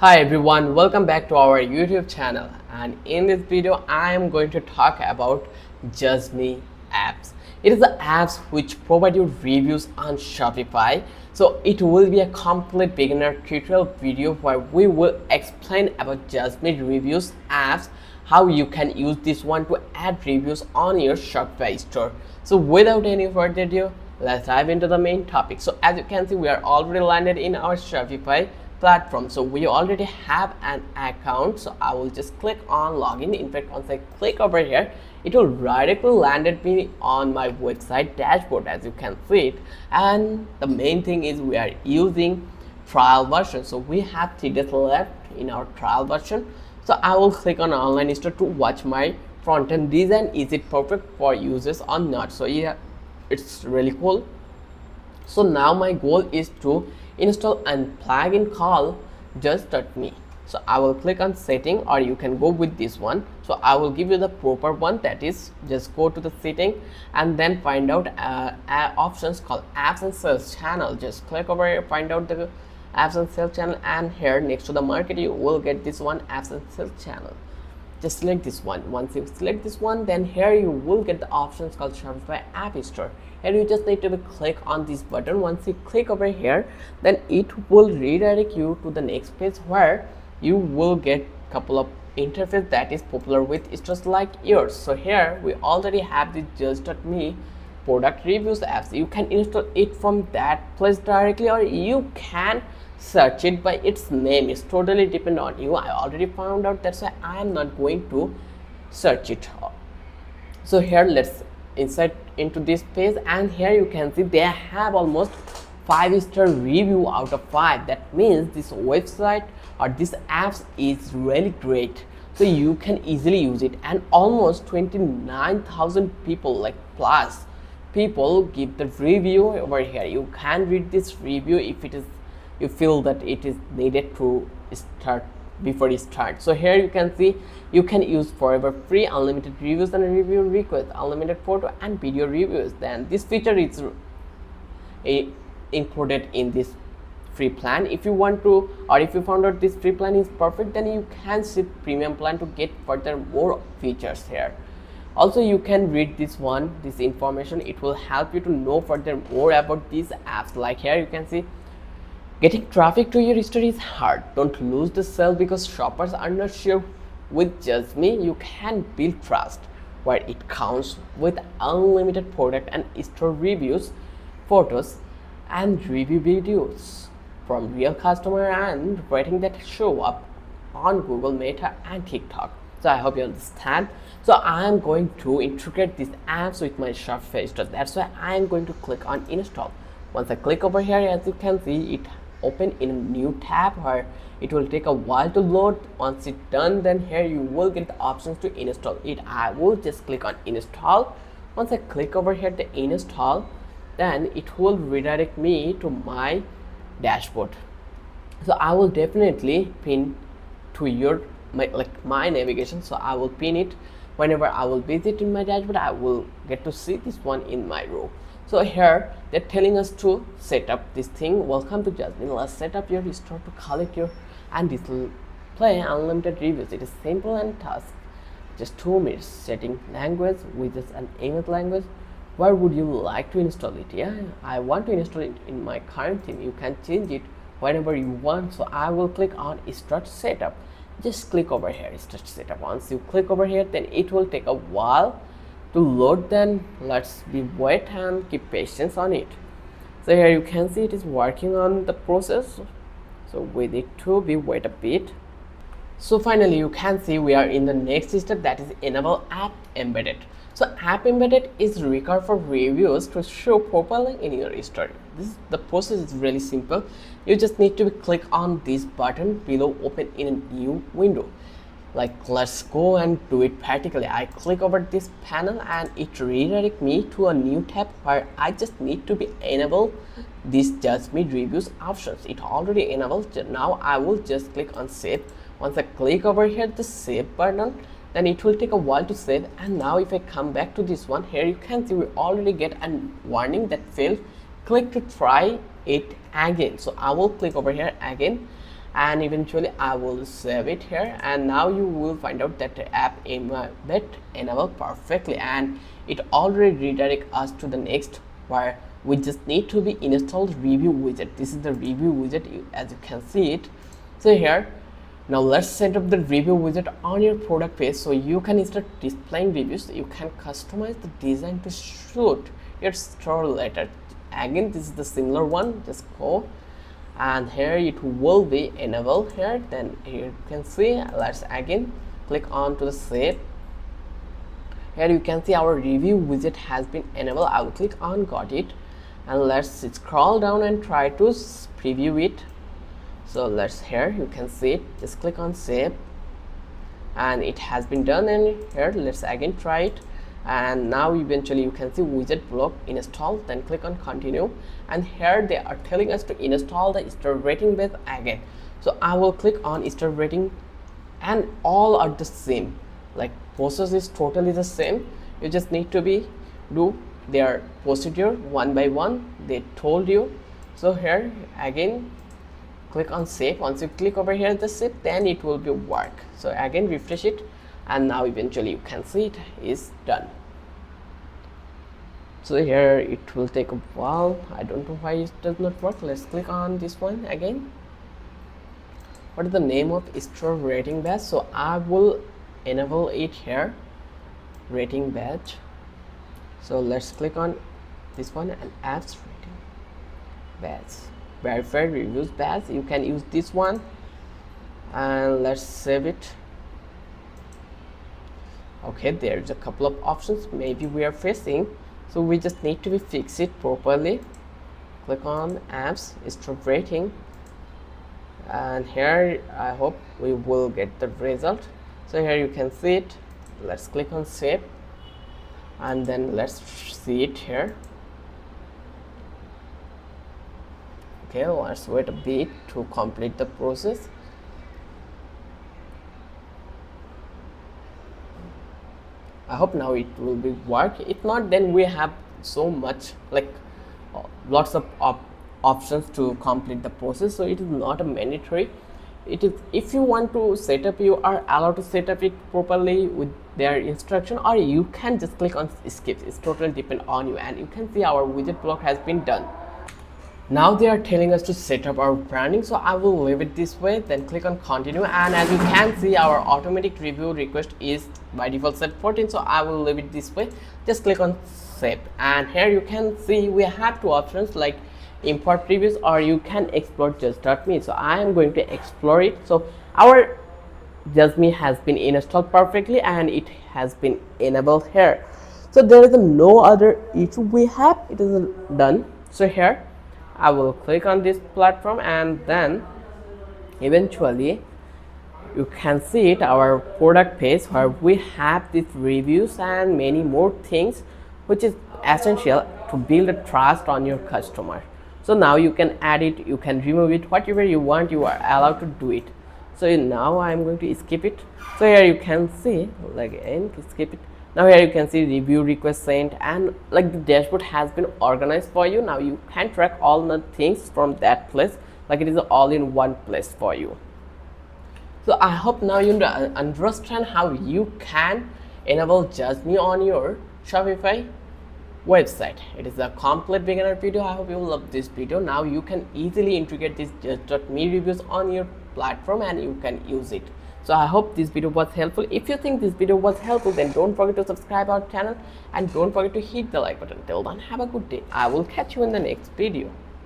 Hi everyone, welcome back to our YouTube channel, and in this video I am going to talk about Just Me apps. It is the apps which provide you reviews on Shopify. So it will be a complete beginner tutorial video where we will explain about Just Me reviews apps, how you can use this one to add reviews on your Shopify store. So without any further ado, let's dive into the main topic. So as you can see, we are already landed in our Shopify platform. So we already have an account, so I will just click on login. In fact, once I click over here, it will directly landed me on my website dashboard, as you can see it. And the main thing is we are using trial version, so we have 3 days left in our trial version. So I will click on online store to watch my front end design. Is it perfect for users or not? So yeah, it's really cool. So now my goal is to install a plugin called just.me. So I will click on setting, or you can go with this one. So I will give you the proper one, that is just go to the setting and then find out options called apps and sales channel. Just click over here, find out the apps and sales channel, and here next to the market you will get this one, apps and sales channel. Just select this one. Once you select this one, then here you will get the options called Shopify App Store. And you just need to click on this button. Once you click over here, then it will redirect you to the next page where you will get couple of interface that is popular with stores like yours. So here we already have the just.me product reviews apps. You can install it from that place directly, or you can search it by its name. It's totally depend on you. I already found out, that's why I am not going to search it. So here let's insert into this page, and here you can see they have almost 5-star review out of 5. That means this website or this apps is really great, so you can easily use it. And almost 29,000 people, like plus people, give the review over here. You can read this review if it is you feel that it is needed to start before you start. So here you can see you can use forever free, unlimited reviews and review requests, unlimited photo and video reviews. Then this feature is included in this free plan. If you want to, or if you found out this free plan is perfect, then you can see premium plan to get further more features here. Also, you can read this information. It will help you to know further more about these apps. Like here you can see, getting traffic to your store is hard. Don't lose the sale because shoppers are not sure. With Just Me, you can build trust where it counts with unlimited product and store reviews, photos, and review videos from real customer and rating that show up on Google, Meta, and TikTok. So I hope you understand. So I am going to integrate these apps with my Shopify store. That's why I am going to click on install. Once I click over here, as you can see, it open in a new tab where it will take a while to load. Once it's done, then here you will get the options to install it. I will just click on install. Once I click over here the install, then it will redirect me to my dashboard. So I will definitely pin to your my navigation. So I will pin it whenever I will visit in my dashboard. I will get to see this one in my row. So here they're telling us to set up this thing. Welcome to Just Me. Let's set up your store to collect your and display unlimited reviews. It is simple and task. Just 2 minutes. Setting language, widgets and image language. Where would you like to install it? Yeah, I want to install it in my current theme. You can change it whenever you want. So I will click on start setup. Just click over here, start setup. Once you click over here, then it will take a while to load. Then let's be wait and keep patience on it. So here you can see it is working on the process, so we need to be wait a bit. So finally you can see we are in the next step, that is enable app embedded. So app embedded is required for reviews to show properly in your store. The process is really simple. You just need to click on this button below, open in a new window. Like let's go and do it practically. I click over this panel and it redirects me to a new tab where I just need to be enable this Just Me reviews options. It already enabled. Now I will just click on save. Once I click over here the save button, then it will take a while to save. And now if I come back to this one, here you can see we already get a warning that failed. Click to try it again. So I will click over here again, and eventually I will save it here, and now you will find out that the app embed enabled perfectly, and it already redirect us to the next, where we just need to be installed review widget. This is the review widget, as you can see it. So here, now let's set up the review widget on your product page so you can start displaying reviews. You can customize the design to suit your store later. Again, this is the similar one. Just go, and here it will be enabled here. Then here you can see, let's again click on to the save. Here you can see our review widget has been enabled. I will click on got it, and let's scroll down and try to preview it. So let's, here you can see it, just click on save, and it has been done. And here let's again try it, and now eventually you can see widget block installed. Then click on continue, and here they are telling us to install the star rating base again. So I will click on star rating, and all are the same, like process is totally the same. You just need to be do their procedure one by one, they told you. So here again click on save. Once you click over here the save, then it will be work. So again refresh it, and now eventually you can see it is done. So here it will take a while. I don't know why it does not work. Let's click on this one again. What is the name of store rating badge? So I will enable it here, rating badge. So let's click on this one, and apps rating badge, verified reviews badge. You can use this one, and let's save it. Okay, there's a couple of options maybe we are facing, so we just need to be fix it properly. Click on apps store rating, and here I hope we will get the result. So here you can see it. Let's click on save, and then let's see it here. Okay, let's wait a bit to complete the process. I hope now it will be work. If not, then we have so much, like lots of options to complete the process, so it is not a mandatory. It is, if you want to set up, you are allowed to set up it properly with their instruction, or you can just click on skip. It's totally depend on you. And you can see our widget block has been done. Now they are telling us to set up our branding, so I will leave it this way. Then click on continue, and as you can see our automatic review request is by default set 14, so I will leave it this way. Just click on save, and here you can see we have two options, like import reviews, or you can explore just.me. So I am going to explore it. So our just.me has been installed perfectly, and it has been enabled here. So there is no other issue we have. It is done. So here I will click on this platform, and then eventually you can see it, our product page, where we have these reviews and many more things, which is essential to build a trust on your customer. So now you can add it, you can remove it, whatever you want, you are allowed to do it. So now I am going to skip it. So here you can see, like, and skip it. Now here you can see review request sent, and like the dashboard has been organized for you. Now you can track all the things from that place, like it is all in one place for you. So I hope now you understand how you can enable just.me on your Shopify website. It is a complete beginner video. I hope you love this video. Now you can easily integrate this just.me reviews on your platform, and you can use it. So I hope this video was helpful. If you think this video was helpful, then don't forget to subscribe our channel, and don't forget to hit the like button. Till then, have a good day. I will catch you in the next video.